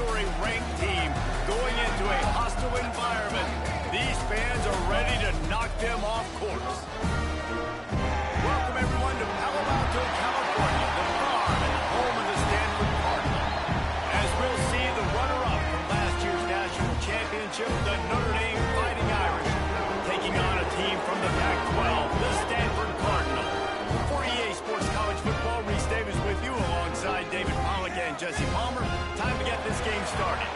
you're a ranked team going into a hostile environment, these fans are ready to knock them off course. Welcome, everyone, to Palo Alto, California, the farm and home of the Stanford Cardinal. As we'll see, the runner-up from last year's national championship, the Notre Dame Fighting Irish, taking on a team from the Pac-12, the Stanford Cardinal. For EA Sports College Football, Reese Davis with you alongside David Pollack and Jesse Palmer. Time to get this game started.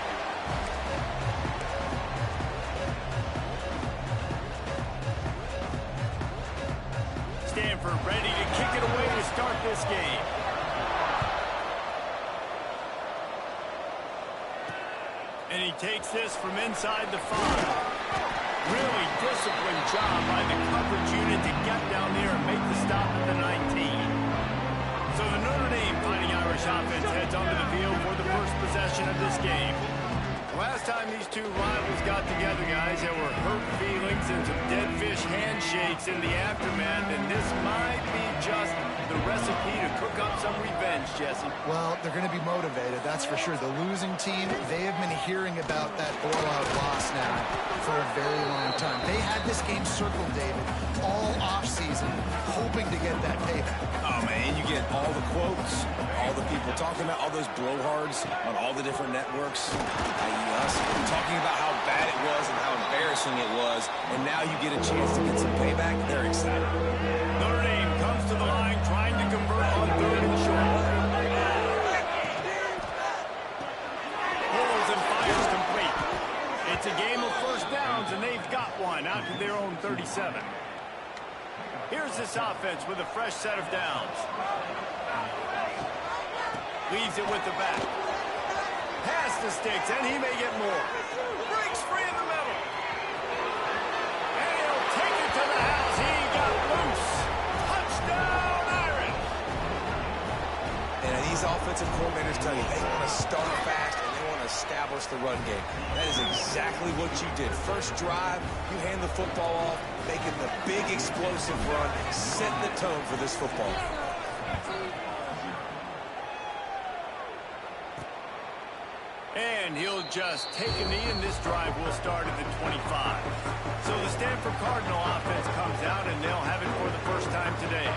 Stanford ready to kick it away to start this game. And he takes this from inside the 5. Really disciplined job by the coverage unit to get down there and make the stop at the 19. So the Notre Dame Fighting Irish offense heads onto the field for the first possession of this game. Last time these two rivals got together, guys, there were hurt feelings and some dead fish handshakes in the aftermath, and this might be just the recipe to cook up some revenge, Jesse. Well, they're going to be motivated, that's for sure. The losing team, they have been hearing about that blowout loss now for a very long time. They had this game circled, David, all offseason, hoping to get that payback. Oh, man, you get all the quotes, all the people talking about all those blowhards on all the different networks, i.e. us, talking about how bad it was and how embarrassing it was, and now you get a chance to get some payback. They're excited. Notre Dame comes to the line trying to convert on 3rd and short. Pulls and fires complete. It's a game of first downs, and they've got one out to their own 37. Here's this offense with a fresh set of downs. Leaves it with the back. Pass the sticks, and he may get more. Breaks free in the middle. And he'll take it to the house. He got loose. Touchdown, Irish. And these offensive coordinators tell you they want to start fast and they want to establish the run game. That is exactly what you did. First drive, you hand the football off, making the big explosive run, setting the tone for this football. And he'll just take a knee, and this drive will start at the 25. So the Stanford Cardinal offense comes out, and they'll have it for the first time today.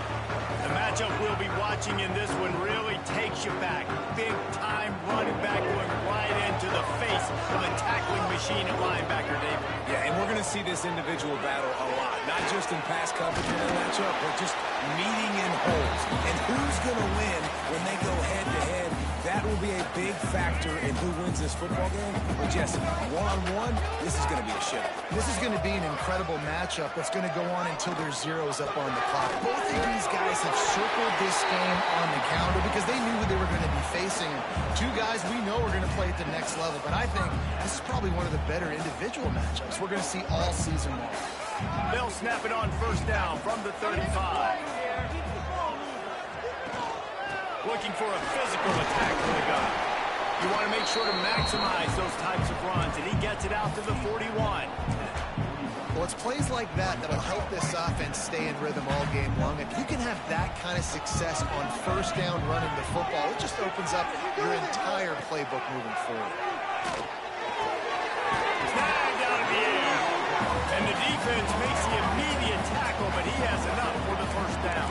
The matchup we'll be watching in this one really takes you back. Big-time running back going right into the face of a tackling machine at linebacker, David. Yeah, and we're going to see this individual battle a lot. Not just in pass coverage in the matchup, but just meeting in holes. And who's going to win when they go head-to-head? That will be a big factor in who wins this football game. But Jesse, one-on-one, this is going to be a shit. This is going to be an incredible matchup that's going to go on until there's zeros up on the clock. Both of these guys have circled this game on the calendar because they knew who they were going to be facing. Two guys we know are going to play at the next level, but I think this is probably one of the better individual matchups we're going to see all season long. They'll snap it on first down from the 35. Looking for a physical attack for the guy. You want to make sure to maximize those types of runs, and he gets it out to the 41. Well, it's plays like that that'll help this offense stay in rhythm all game long. If you can have that kind of success on first down running the football, it just opens up your entire playbook moving forward. Snagged out of the air. And the defense makes the immediate tackle, but he has enough for the first down.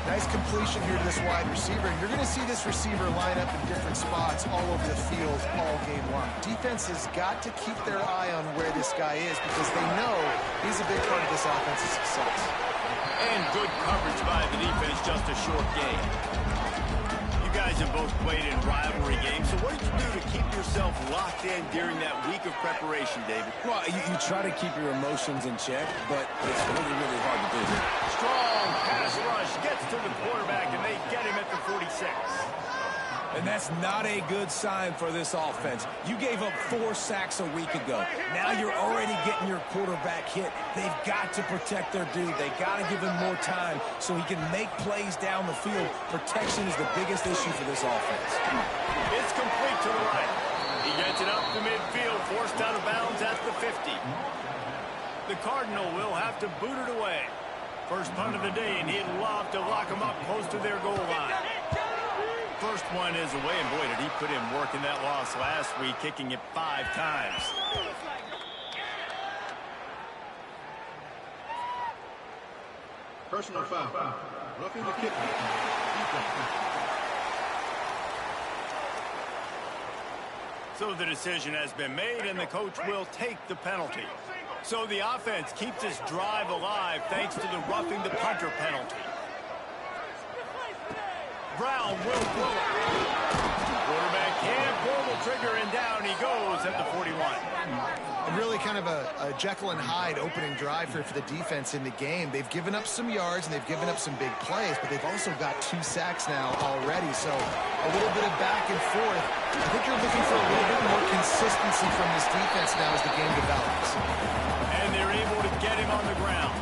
Nice completion here to this wide receiver. And you're going to see this receiver line up in different spots all over the field all game long. Defense has got to keep their eye on where this guy is because they know he's a big part of this offense's success. And good coverage by the defense, just a short game. You guys have both played in rivalry games, so what did you do to keep yourself locked in during that week of preparation, David? Well, you try to keep your emotions in check, but it's really, really hard to do. Strong pass rush gets to the quarterback, and they get him at the 46. And that's not a good sign for this offense. You gave up 4 sacks a week ago. Now you're already getting your quarterback hit. They've got to protect their dude. They got to give him more time so he can make plays down the field. Protection is the biggest issue for this offense. It's complete to the right. He gets it up to midfield, forced out of bounds at the 50. The Cardinal will have to boot it away. First punt of the day, and he'd love to lock him up close to their goal line. first one is away, and boy, did he put in work in that loss last week, kicking it 5 times. Personal foul. Roughing the kicker. So the decision has been made, and the coach will take the penalty. So the offense keeps this drive alive thanks to the roughing the punter penalty. Brown will pull it. Quarterback can't pull the trigger, and down he goes at the 41. And really kind of a Jekyll and Hyde opening drive for the defense in the game. They've given up some yards and they've given up some big plays, but they've also got 2 sacks now already. So a little bit of back and forth. I think you're looking for a little bit more consistency from this defense now as the game develops. And they're able to get him on the ground.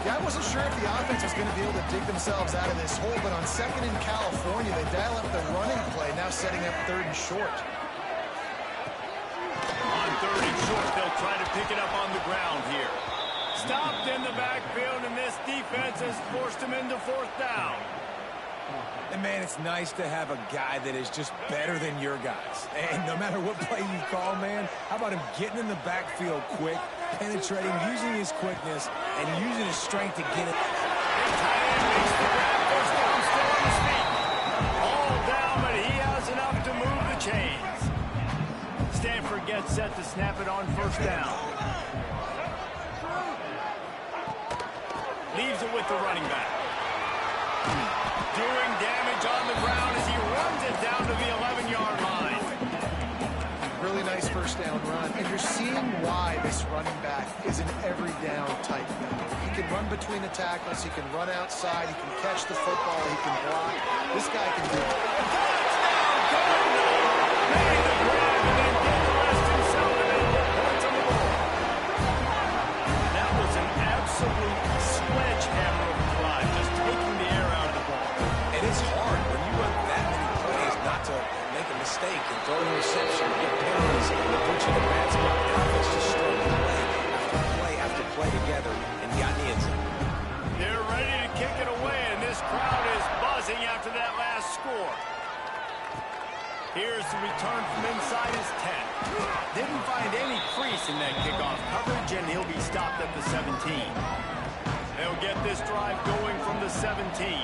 Yeah, I wasn't sure if the offense was going to be able to dig themselves out of this hole, but on 2nd in California, they dial up the running play, now setting up 3rd and short. On 3rd and short, they'll try to pick it up on the ground here. Stopped in the backfield, and this defense has forced him into 4th down. And, man, it's nice to have a guy that is just better than your guys. And no matter what play you call, man, how about him getting in the backfield quick, penetrating, using his quickness, and using his strength to get it. Tight end makes the grab, first down, still on his feet. All down, but he has enough to move the chains. Stanford gets set to snap it on 1st down. Leaves it with the running back. Doing damage on the ground as he runs it down to the 11-yard line. Really nice 1st down run, and you're seeing why this running back is an every down type guy. He can run between the tackles, he can run outside, he can catch the football, he can block. This guy can do it. Made the grab and then get the rest himself and then get points on the board. That was an absolute sledgehammer of a drive, just taking the air out of the ball. And it's hard when you run that many plays not to make a mistake and throw an interception, get penalties, and put you in a bad spot. The offense just strung play after play together and got in the end zone. They're ready to kick it away, and this crowd is buzzing after that last score. Here's the return from inside his 10. Didn't find any crease in that kickoff coverage, and he'll be stopped at the 17. They'll get this drive going from the 17.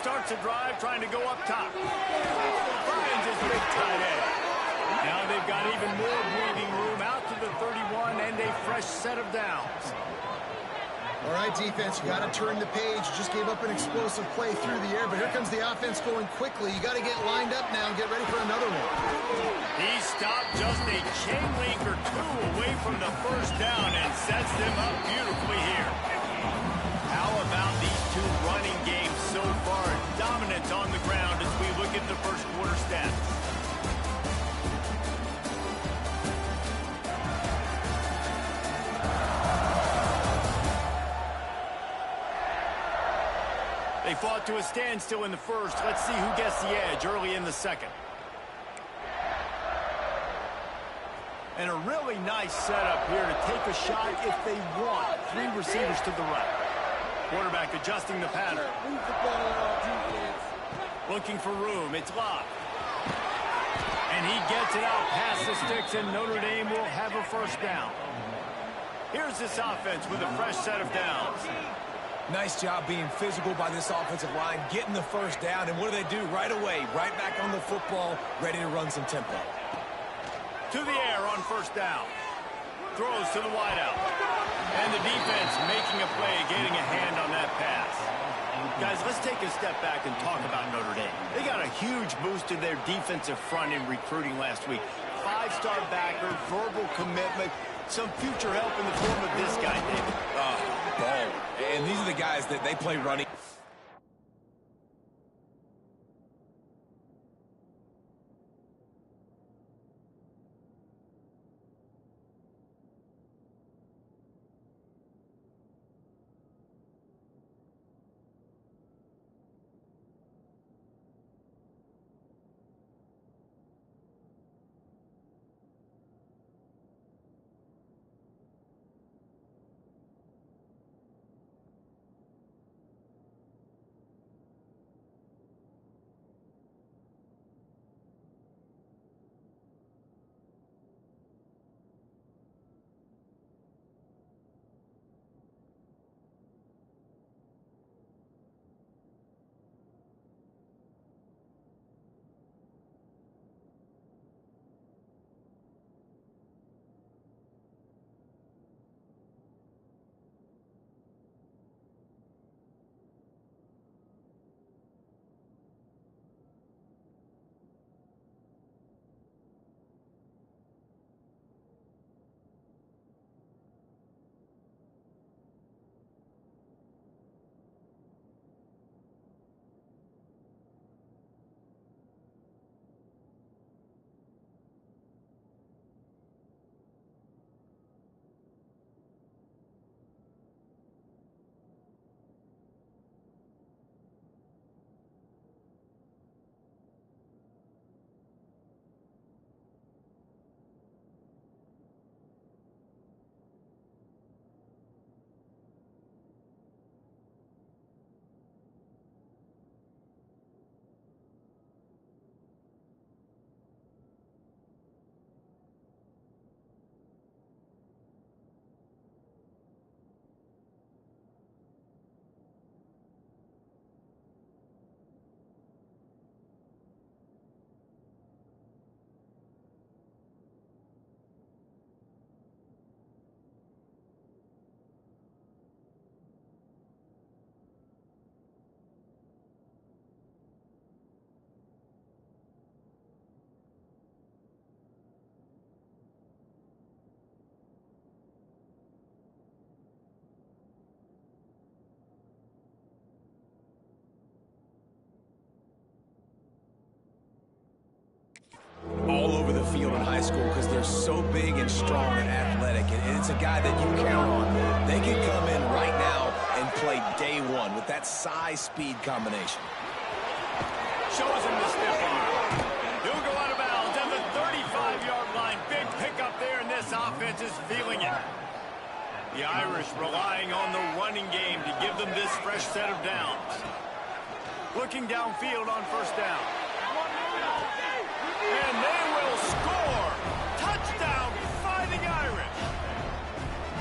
Starts a drive trying to go up top. Finds his big tight end. Now they've got even more breathing room out to the 31 and a fresh set of downs. All right, defense, you got to turn the page. You just gave up an explosive play through the air, but here comes the offense going quickly. You got to get lined up now and get ready for another one. He stopped just a chain link or 2 away from the 1st down and sets them up beautifully here. How about these 2 running games so far? Dominance on the ground as we look at the 1st quarter stats. They fought to a standstill in the 1st. Let's see who gets the edge early in the 2nd. And a really nice setup here to take a shot if they want. 3 receivers to the right. Quarterback adjusting the pattern. Looking for room. It's locked. And he gets it out past the sticks, and Notre Dame will have a 1st down. Here's this offense with a fresh set of downs. Nice job being physical by this offensive line, getting the 1st down, and what do? Right away, right back on the football, ready to run some tempo. To the air on 1st down. Throws to the wideout. And the defense making a play, getting a hand on that pass. Guys, let's take a step back and talk about Notre Dame. They got a huge boost to their defensive front in recruiting last week. 5-star backer, verbal commitment, some future help in the form of this guy, David. Ball. And these are the guys that they play running. high school because they're so big and strong and athletic, and it's a guy that you count on. They can come in right now and play day one with that size-speed combination. Shows him the stiff arm. He'll go out of bounds at the 35-yard line. Big pickup there, and this offense is feeling it. The Irish relying on the running game to give them this fresh set of downs. Looking downfield on first down. And they will score. Touchdown, Fighting Irish.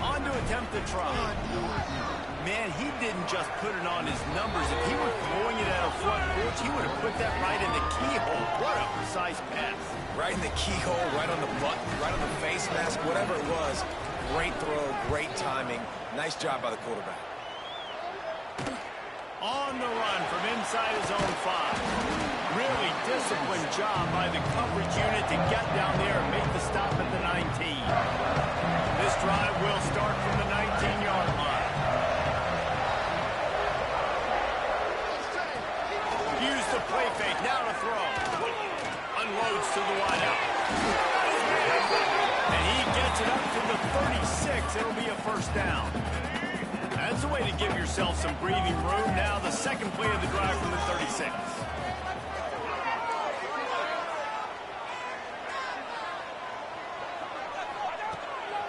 On to attempt the try. Man, he didn't just put it on his numbers. If he were throwing it at a front porch, he would have put that right in the keyhole. What a precise pass. Right in the keyhole, right on the button, right on the face mask, whatever it was. Great throw, great timing. Nice job by the quarterback. On the run from inside his own 5. Really disciplined job by the coverage unit to get down there and make the stop at the 19. This drive will start from the 19-yard line. Use the play fake, now to throw. Unloads to the wideout. And he gets it up to the 36. It'll be a first down. That's a way to give yourself some breathing room. Now the second play of the drive from the 36.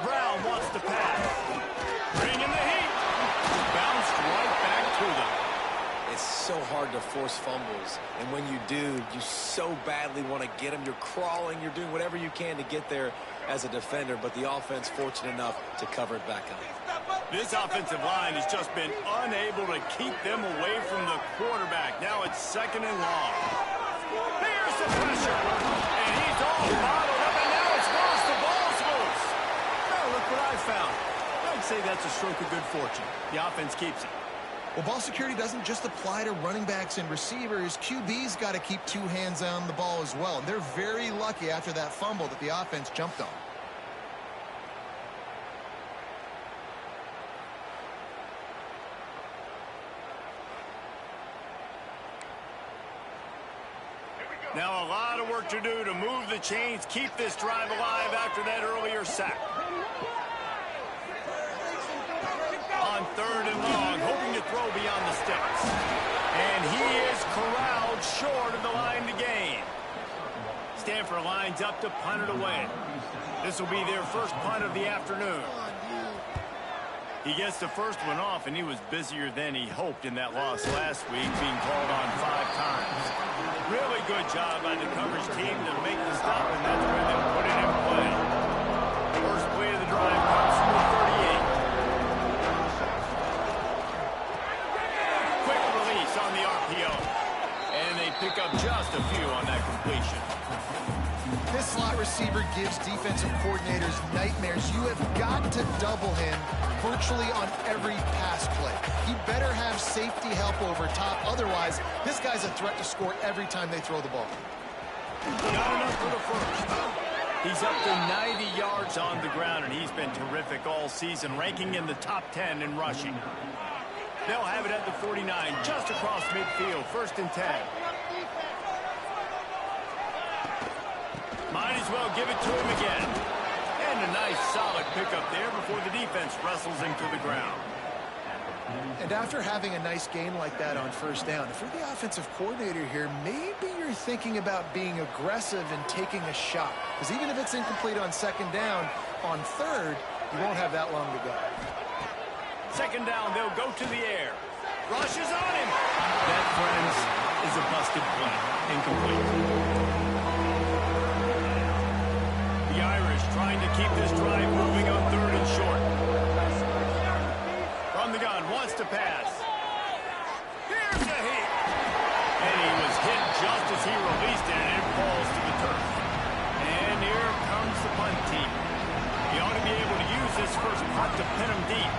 Brown wants to pass. Bringing the heat. Bounced right back to them. It's so hard to force fumbles, and when you do, you so badly want to get them. You're crawling, you're doing whatever you can to get there as a defender, but the offense fortunate enough to cover it back up. This offensive line has just been unable to keep them away from the quarterback. Now it's second and long. There's the pressure, and he's all bottled up, and now it's lost. The ball's loose. Oh, look what I found. I'd say that's a stroke of good fortune. The offense keeps it. Well, ball security doesn't just apply to running backs and receivers. QB's got to keep 2 hands on the ball as well. And they're very lucky after that fumble that the offense jumped on. Now a lot of work to do to move the chains, keep this drive alive after that earlier sack. On third and long, hoping to throw beyond the sticks. And he is corralled short of the line to gain. Stanford lines up to punt it away. This will be their first punt of the afternoon. He gets the first one off, and he was busier than he hoped in that loss last week, being called on 5 times. Really good job by the coverage team to make the stop, and that's where they put it in play. First play of the drive comes from the 38. Quick release on the RPO. And they pick up just a few on that completion. This slot receiver gives defensive coordinators nightmares. You have got to double him virtually on every pass play. He better have safety help over top. Otherwise, this guy's a threat to score every time they throw the ball. Not enough for the first. He's up to 90 yards on the ground, and he's been terrific all season, ranking in the top 10 in rushing. They'll have it at the 49, just across midfield, 1st and 10. Might as well give it to him again. And a nice solid pickup there before the defense wrestles him to the ground. And after having a nice game like that on first down, if you're the offensive coordinator here, maybe you're thinking about being aggressive and taking a shot. Because even if it's incomplete on 2nd down, on 3rd, you won't have that long to go. 2nd down, they'll go to the air. Rushes on him. That, friends, is a busted play. Incomplete. The Irish trying to keep this drive moving on 3rd and short. From the gun, wants to pass. Here's a hit. And he was hit just as he released it, and it falls to the turf. And here comes the punt team. He ought to be able to use this first punt to pin him deep.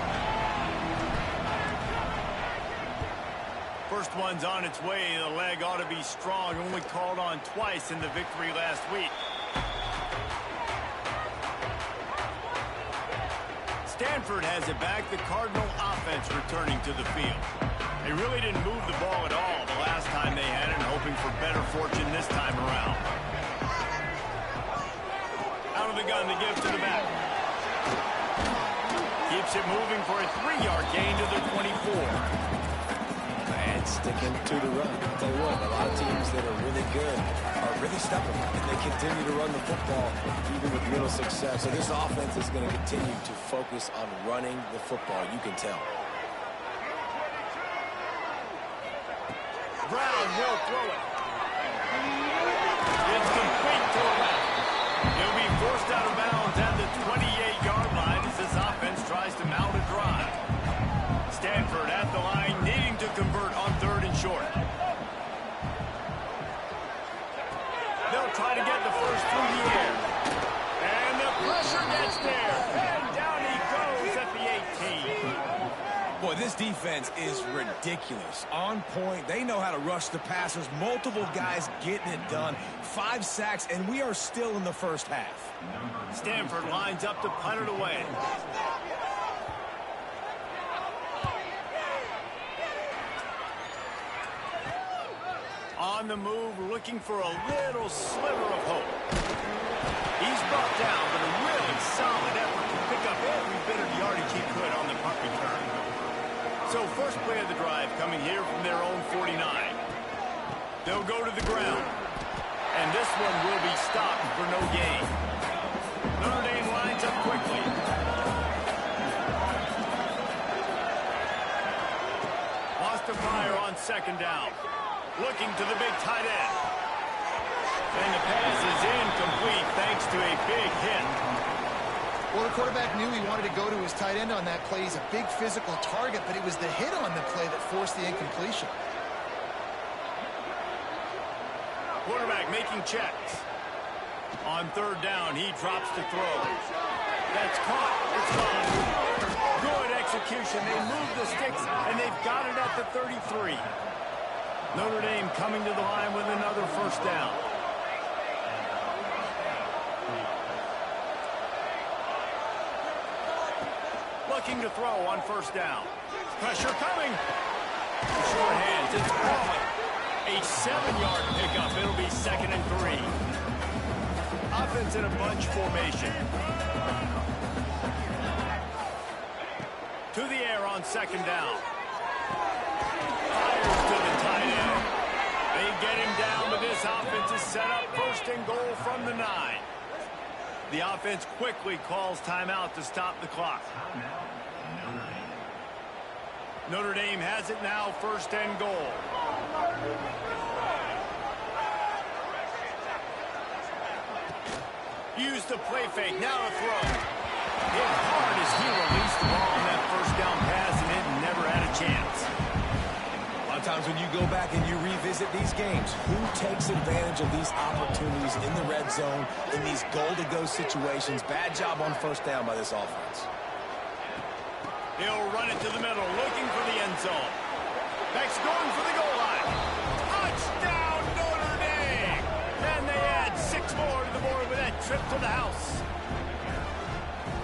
First one's on its way. The leg ought to be strong. Only called on twice in the victory last week. Stanford has it back. The Cardinal offense returning to the field. They really didn't move the ball at all the last time they had it, and hoping for better fortune this time around. shotgun to give to the back. Keeps it moving for a 3-yard gain to the 24. And sticking to the run. I'll tell you what, a lot of teams that are really good are really stubborn, and they continue to run the football even with little success. So this offense is going to continue to focus on running the football. You can tell. Brown will throw it. It's complete to the left. He'll be forced out of bounds at the 28-yard line as this offense tries to mount a drive. Stanford at the line, needing to convert on 3rd and short. They'll try to get the first through the air. And the pressure gets there. And down he goes at the 18. Boy, this defense is ridiculous. On point. They know how to rush the passers. Multiple guys getting it done. 5 sacks, and we are still in the first half. Stanford lines up to punt it away. On the move, looking for a little sliver of hope. He's brought down, but a really solid effort to pick up every bit of yardage he could on the punt return. So first play of the drive coming here from their own 49. They'll go to the ground. And this one will be stopped for no gain. Notre Dame lines up quickly. Wants to fire on 2nd down. Looking to the big tight end. And the pass is incomplete thanks to a big hit. Well, the quarterback knew he wanted to go to his tight end on that play. He's a big physical target, but it was the hit on the play that forced the incompletion. Quarterback making checks. On 3rd down, he drops to throw. That's caught. It's gone. Good execution. They move the sticks, and they've got it at the 33. Notre Dame coming to the line with another first down. Looking to throw on 1st down. Pressure coming. Short hands. It's falling. A 7-yard pickup. It'll be 2nd and 3. Offense in a bunch formation. To the air on 2nd down. Fires to the tight end. They get him down, but this offense is set up 1st and goal from the 9. The offense quickly calls timeout to stop the clock. Notre Dame has it now, 1st and goal. Use the play fake, now to throw. Hit hard as he released the ball on that 1st down pass, and it never had a chance. A lot of times when you go back and you revisit these games, who takes advantage of these opportunities in the red zone, in these goal-to-go situations? Bad job on 1st down by this offense. He'll run it to the middle, looking for the end zone. Next, going for the goal line. Touchdown, Notre Dame! And they add 6 more to the board with that trip to the house.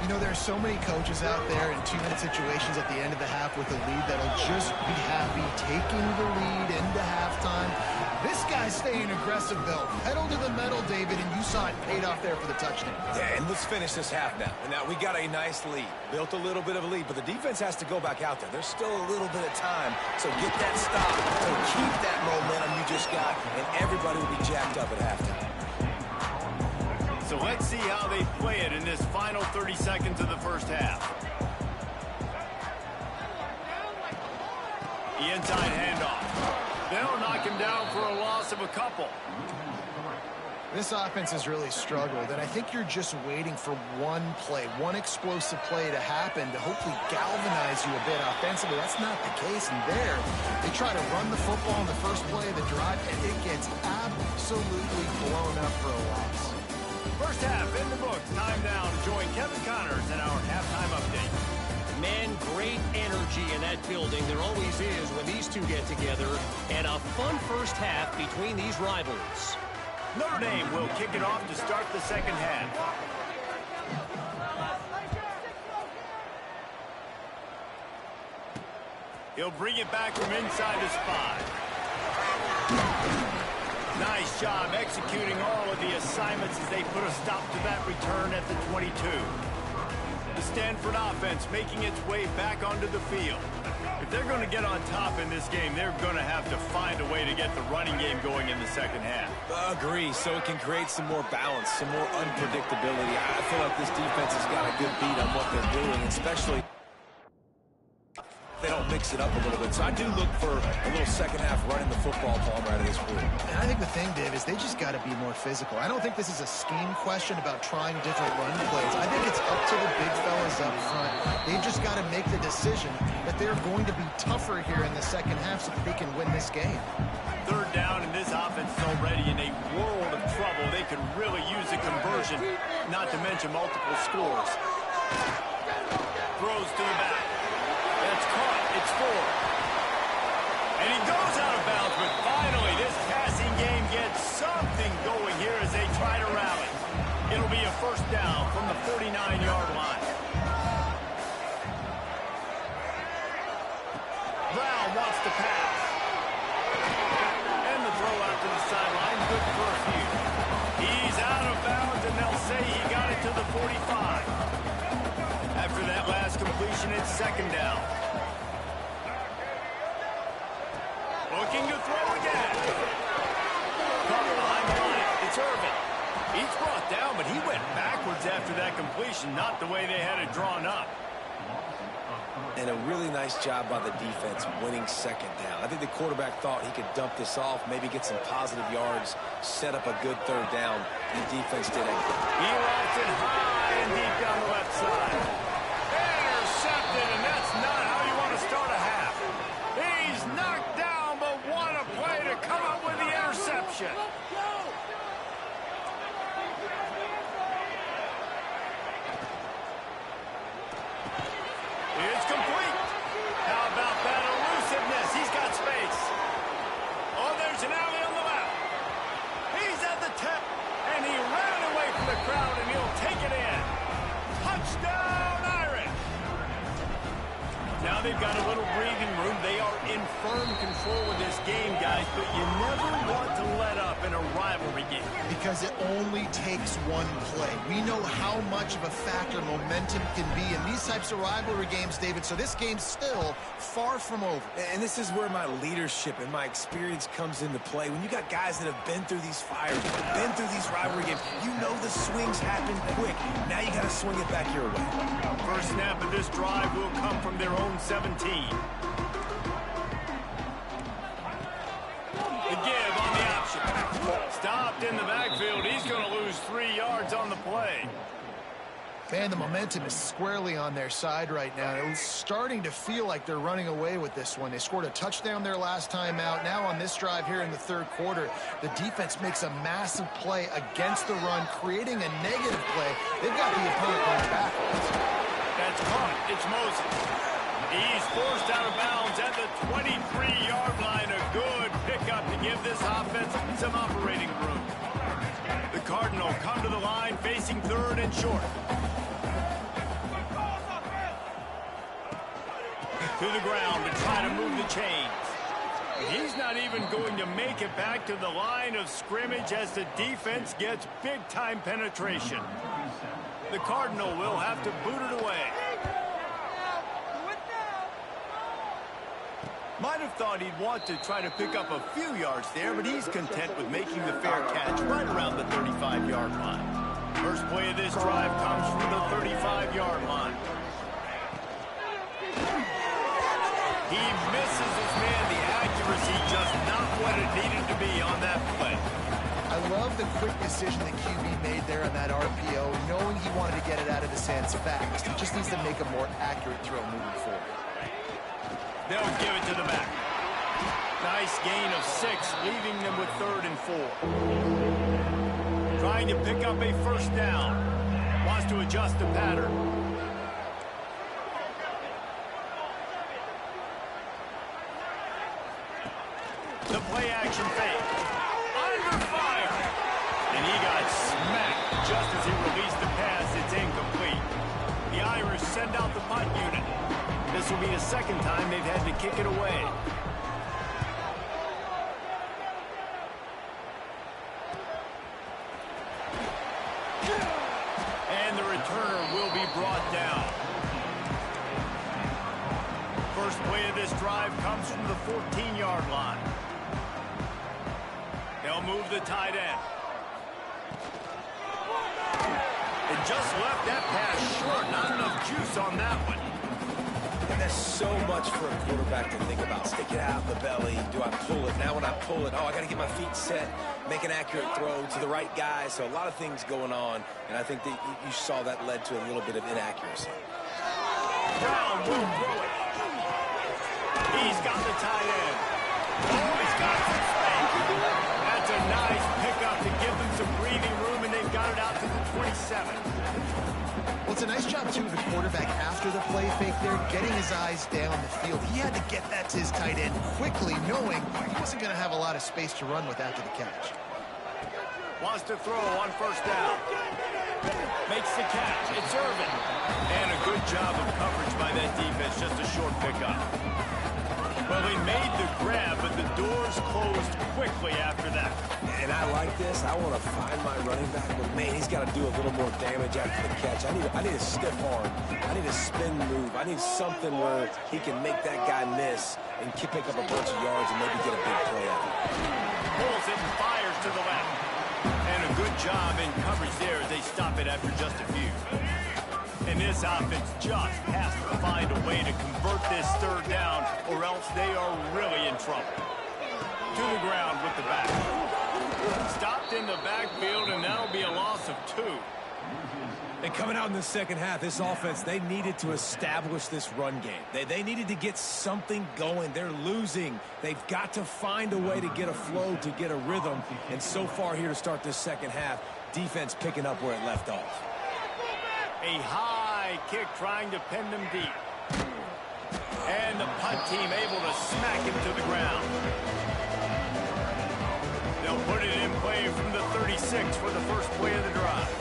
You know, there's so many coaches out there in 2-minute situations at the end of the half with a lead that'll just be happy taking the lead into halftime. This guy's staying aggressive, though. Pedal to the metal, David, and you saw it paid off there for the touchdown. Yeah, and let's finish this half now. And now we got a nice lead. Built a little bit of a lead, but the defense has to go back out there. There's still a little bit of time, so get that stop. So keep that momentum you just got, and everybody will be jacked up at halftime. So let's see how they play it in this final 30 seconds of the first half. The inside handoff. They'll knock him down for a loss of a couple. This offense has really struggled, and I think you're just waiting for one play, one explosive play to happen to hopefully galvanize you a bit offensively. That's not the case, and there, they try to run the football on the first play of the drive, and it gets absolutely blown up for a loss. First half in the books. Time now to join Kevin Connors in our halftime update. Man, great energy in that building. There always is when these two get together. And a fun first half between these rivals. Notre Dame will kick it off to start the second half. He'll bring it back from inside his 5. Nice job executing all of the assignments as they put a stop to that return at the 22. The Stanford offense making its way back onto the field. If they're going to get on top in this game, they're going to have to find a way to get the running game going in the second half. Agree, so it can create some more balance, some more unpredictability. I feel like this defense has got a good beat on what they're doing, especially they don't mix it up a little bit. So I do look for a little second half running the football ball out of this group. And I think the thing, Dave, is they just got to be more physical. I don't think this is a scheme question about trying different run plays. I think it's up to the big fellas up front. They've just got to make the decision that they're going to be tougher here in the second half so that they can win this game. Third down, and this offense is already in a world of trouble. They could really use a conversion, not to mention multiple scores. Throws to the back. That's caught. It's 4. And he goes out of bounds, but finally this passing game gets something going here as they try to rally. It'll be a first down from the 49-yard line. Brown wants to pass. And the throw out to the sideline. Good for a few. He's out of bounds, and they'll say he got it to the 45. After that last completion, it's second down. Looking to throw again. Caught behind the line. It's Irvin. He's brought down, but he went backwards after that completion, not the way they had it drawn up. And a really nice job by the defense winning second down. I think the quarterback thought he could dump this off, maybe get some positive yards, set up a good third down. And the defense did it. He lofts it high and deep down the left side. Intercepted, and that's not how you want to start a half. He's knocked down, but what a play to come up with the interception. It's complete. How about that elusiveness? He's got space. Oh, there's an alley on the left. He's at the 10, and he ran away from the crowd, and he'll take it in. Touchdown, Irish. Now they've got a little breathing room. They are in firm control of this game, guys, but you never want to let up in a rivalry game. Because it only takes one play. We know how much of a factor momentum can be in these types of rivalry games, David, so this game's still far from over. And this is where my leadership and my experience comes into play. When you got guys that have been through these fires, been through these rivalry games, you know the swings happen quick. Now you got to swing it back your way. First snap of this drive will come from their own 17. The give on the option. Stopped in the backfield. He's going to lose 3 yards on the play. Man, the momentum is squarely on their side right now. It's starting to feel like they're running away with this one. They scored a touchdown their last time out. Now on this drive here in the third quarter, the defense makes a massive play against the run, creating a negative play. They've got the opponent going backwards. That's caught. It's Moses. He's forced out of bounds at the 23-yard line. A good pickup to give this offense some operating room. The Cardinal come to the line facing third and short. To the ground to try to move the chains. He's not even going to make it back to the line of scrimmage as the defense gets big-time penetration. The Cardinal will have to boot it away. Might have thought he'd want to try to pick up a few yards there, but he's content with making the fair catch right around the 35-yard line. First play of this drive comes from the 35-yard line. He misses his man. The accuracy just not what it needed to be on that play. I love the quick decision the QB made there on that RPO, knowing he wanted to get it out of his hands fast. He just needs to make a more accurate throw moving forward. They'll give it to the back. Nice gain of 6, leaving them with 3rd and 4. Trying to pick up a first down. Wants to adjust the pattern. The play action fake. Under fire. And he got smacked just as he released the pass. It's incomplete. The Irish send out the punt unit. This will be the second time they've had to kick it away. returner will be brought down. First play of this drive comes from the 14-yard line. They'll move the tight end. And just left that pass short. Not enough juice on that one. And that's so much for a quarterback to think about. Stick it out in the belly. Do I pull it? Now when I pull it, oh, I got to get my feet set, make an accurate throw to the right guy. So a lot of things going on, and I think that you saw that led to a little bit of inaccuracy. Brown will throw it. He's got the tight end. Oh, he's got some space. That's a nice pickup to give them some breathing room, and they've got it out to the 27. Well, it's a nice job, too, of the quarterback after the play fake there, getting his eyes down the field. He had to get that to his tight end quickly, knowing he wasn't going to have a lot of space to run with after the catch. Wants to throw on first down. Makes the catch. It's Irvin. And a good job of coverage by that defense. Just a short pickup. Well, they made the grab, but the doors closed quickly after that. And I like this. I want to find my running back, but man, he's got to do a little more damage after the catch. I need a stiff arm. I need a spin move. I need something where he can make that guy miss and pick up a bunch of yards and maybe get a big play out of it. Pulls it and fires to the left. And a good job in coverage there as they stop it after just a few. And this offense just has to find a way to convert this third down, or else they are really in trouble. To the ground with the back. Stopped in the backfield, and that'll be a loss of 2. And coming out in the second half, this offense, they needed to establish this run game. They needed to get something going. They're losing. They've got to find a way to get a flow, to get a rhythm. And so far here to start this second half, defense picking up where it left off. A high kick trying to pin them deep. And the punt team able to smack him to the ground. They'll put it in play from the 36 for the first play of the drive.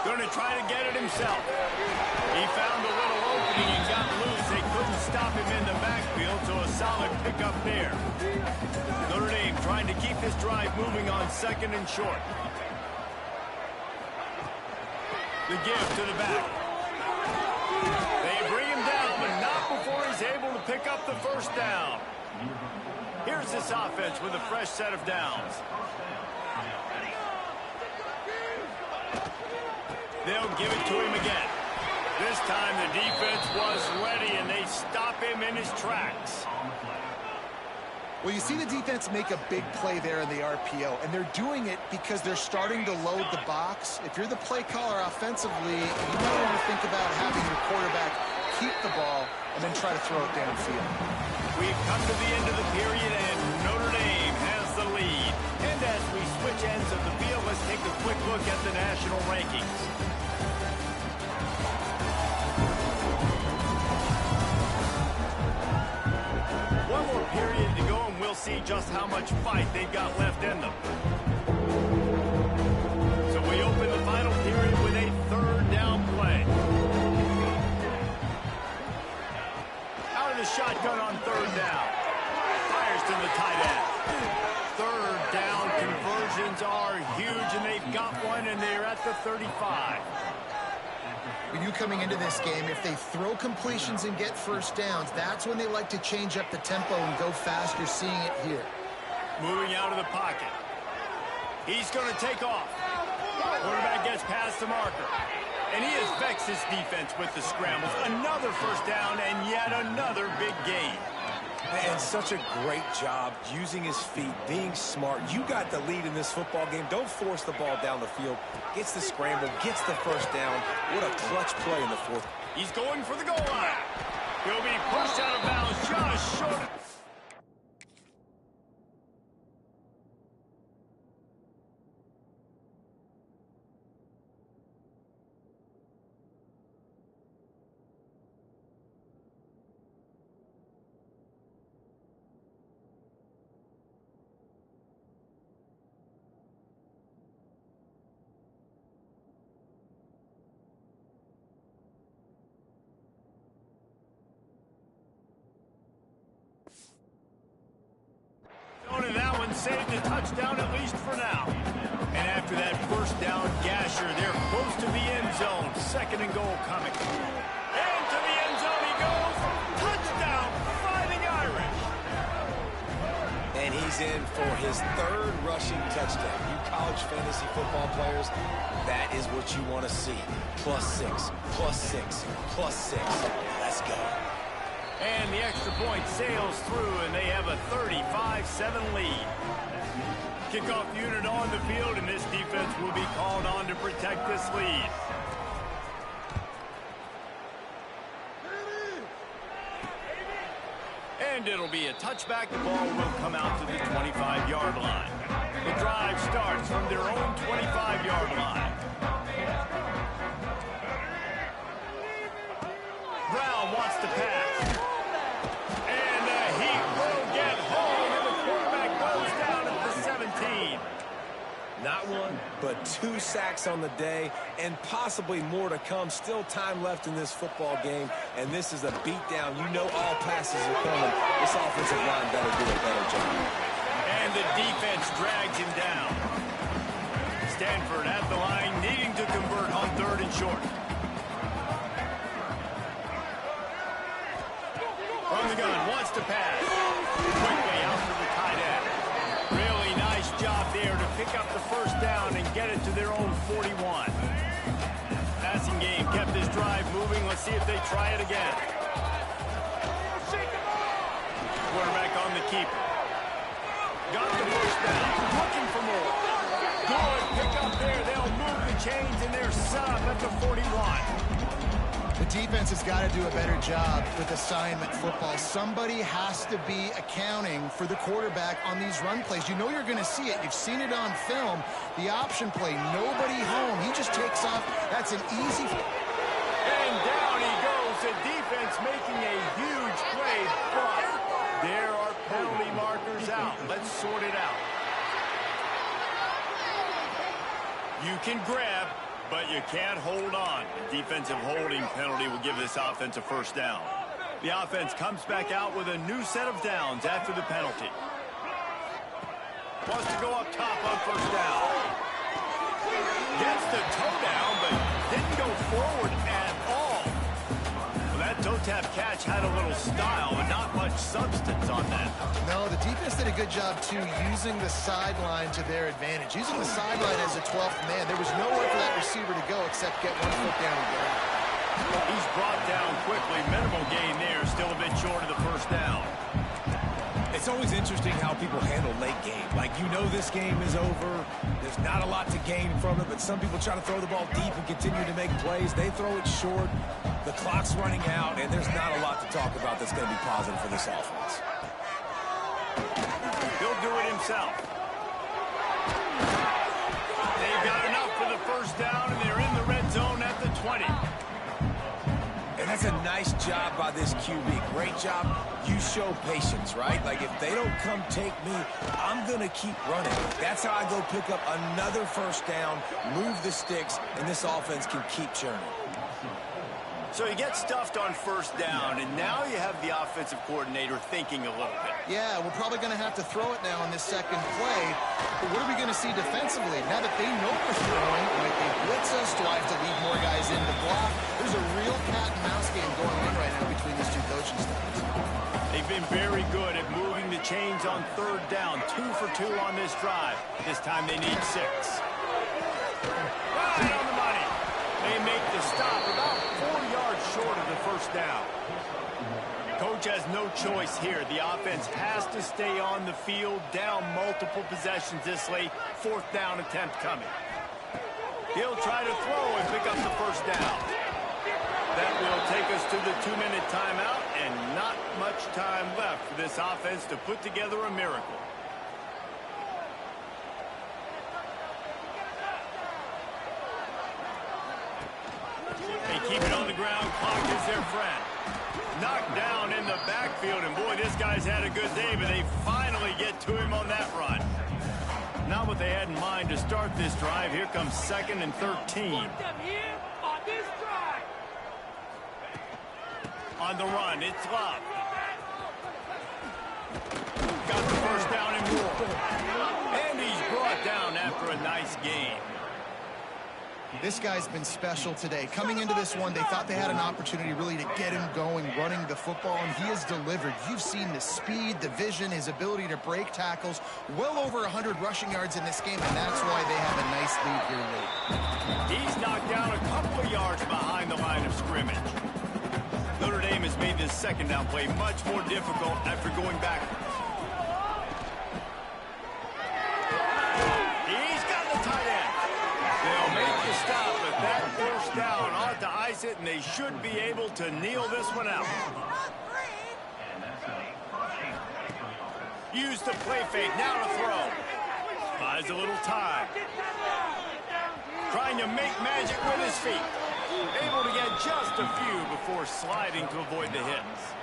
Going to try to get it himself. He found a little opening and got loose. They couldn't stop him in the backfield, so a solid pickup there. Notre Dame trying to keep this drive moving on second and short. The give to the back. They bring him down, but not before he's able to pick up the first down. Here's this offense with a fresh set of downs. They'll give it to him again. This time the defense was ready, and they stop him in his tracks. Well, you see the defense make a big play there in the RPO, and they're doing it because they're starting to load the box. If you're the play caller offensively, you might want to think about having your quarterback keep the ball and then try to throw it downfield. We've come to the end of the period, and Notre Dame has the lead. And as we switch ends of the field, let's take a quick look at the national rankings. One more period to go, and we'll see just how much fight they've got left in them. So we open the final period with a third down play. Out of the shotgun on third down. Fires to the tight end. Third down conversions are huge, and they've got one, and they're at the 35. We knew coming into this game, if they throw completions and get first downs, that's when they like to change up the tempo and go fast. You're seeing it here. Moving out of the pocket. He's going to take off. Quarterback gets past the marker. And he has vexed his defense with the scrambles. Another first down and yet another big gain. Man, such a great job using his feet, being smart. You got the lead in this football game. Don't force the ball down the field. Gets the scramble, gets the first down. What a clutch play in the fourth. He's going for the goal line. He'll be pushed out of bounds just short. saved a touchdown at least for now. And after that first down gasher, they're close to the end zone. Second and goal coming. And to the end zone he goes. Touchdown, Fighting Irish. And he's in for his third rushing touchdown. You college fantasy football players, that is what you want to see. +6, +6, +6. Let's go. And the extra point sails through, and they have a 35-7 lead. Kickoff unit on the field, and this defense will be called on to protect this lead. And it'll be a touchback. The ball will come out to the 25-yard line. The drive starts from their own 25-yard line. Brown wants to pass. And the Heat will get home, and the quarterback goes down at the 17. Not one, but 2 sacks on the day, and possibly more to come. Still time left in this football game, and this is a beatdown. You know all passes are coming. This offensive line better do a better job. And the defense drags him down. Stanford at the line, needing to convert on 3rd and short. From the gun, wants to pass. Quickly out to the tight end. Really nice job there to pick up the first down and get it to their own 41. Passing game kept this drive moving. Let's see if they try it again. Quarterback on the keeper. Got the first down. Looking for more. Good pick up there. They'll move the chains, and they're set up at the 41. The defense has got to do a better job with assignment football. Somebody has to be accounting for the quarterback on these run plays. You know you're going to see it. You've seen it on film. The option play, nobody home. He just takes off. That's an easy... And down he goes. The defense making a huge play, but there are penalty markers out. Let's sort it out. You can grab, but you can't hold on. The defensive holding penalty will give this offense a first down. The offense comes back out with a new set of downs after the penalty. Wants to go up top on first down. Gets the toe down, but didn't go forward at all. Well, that toe tap catch had a little style, but not much substance on that. No, the defense did a good job, too, using the sideline to their advantage. Using the sideline as a 12th man. There was nowhere for that receiver to go except get 1 foot down and get out. He's brought down quickly. Minimal gain there. Still a bit short of the first down. It's always interesting how people handle late game. Like, you know this game is over. There's not a lot to gain from it, but some people try to throw the ball deep and continue to make plays. They throw it short. The clock's running out, and there's not a lot to talk about that's going to be positive for this offense. He'll do it himself. They've got enough for the first down, and they're in the red zone at the 20. And that's a nice job by this QB. Great job. You show patience, right? Like, if they don't come take me, I'm going to keep running. That's how I go pick up another first down, move the sticks, and this offense can keep churning. So he gets stuffed on first down, and now you have the offensive coordinator thinking a little bit. Yeah, we're probably going to have to throw it now on this second play. But what are we going to see defensively? Now that they know we're throwing, might they blitz us? Do I have to leave more guys in to block? There's a real cat and mouse game going on right now between these two coaching staffs. They've been very good at moving the chains on third down. 2 for 2 on this drive. This time they need 6. Right on the money. They make the stop about 4 yards short of the first down. Coach has no choice here. The offense has to stay on the field, down multiple possessions this late. 4th down attempt coming. He'll try to throw and pick up the first down. That will take us to the 2-minute timeout, and not much time left for this offense to put together a miracle. They keep it on the ground. Clock is their friend. Knocked down in the backfield, and boy, this guy's had a good day, but they finally get to him on that run. Not what they had in mind to start this drive. Here comes 2nd and 13. On the run, it's Love. Got the first down and more. And he's brought down after a nice game. This guy's been special today. Coming into this one, they thought they had an opportunity really to get him going, running the football, and he has delivered. You've seen the speed, the vision, his ability to break tackles. Well over 100 rushing yards in this game, and that's why they have a nice lead here late. He's knocked down a couple of yards behind the line of scrimmage. Notre Dame has made this second down play much more difficult after going backwards. He's got the tight end. They'll make the stop, but that first down ought to ice it, and they should be able to kneel this one out. Use the play fake, now to throw. Buys a little time. Trying to make magic with his feet. Able to get just a few before sliding to avoid the hits.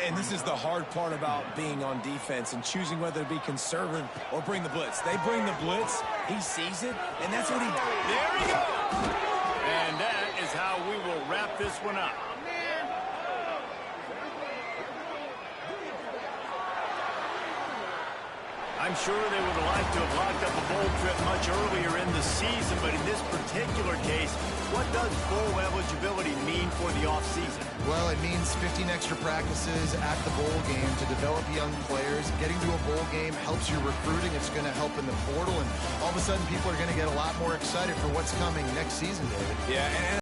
And this is the hard part about being on defense and choosing whether to be conservative or bring the blitz. They bring the blitz, he sees it, and that's what he does. There he goes. And that is how we will wrap this one up. I'm sure they would have liked to have locked up a bowl trip much earlier in the season, but in this particular case, what does bowl eligibility mean for the offseason? Well, it means 15 extra practices at the bowl game to develop young players. Getting to a bowl game helps your recruiting. It's going to help in the portal, and all of a sudden people are going to get a lot more excited for what's coming next season, David. Yeah, and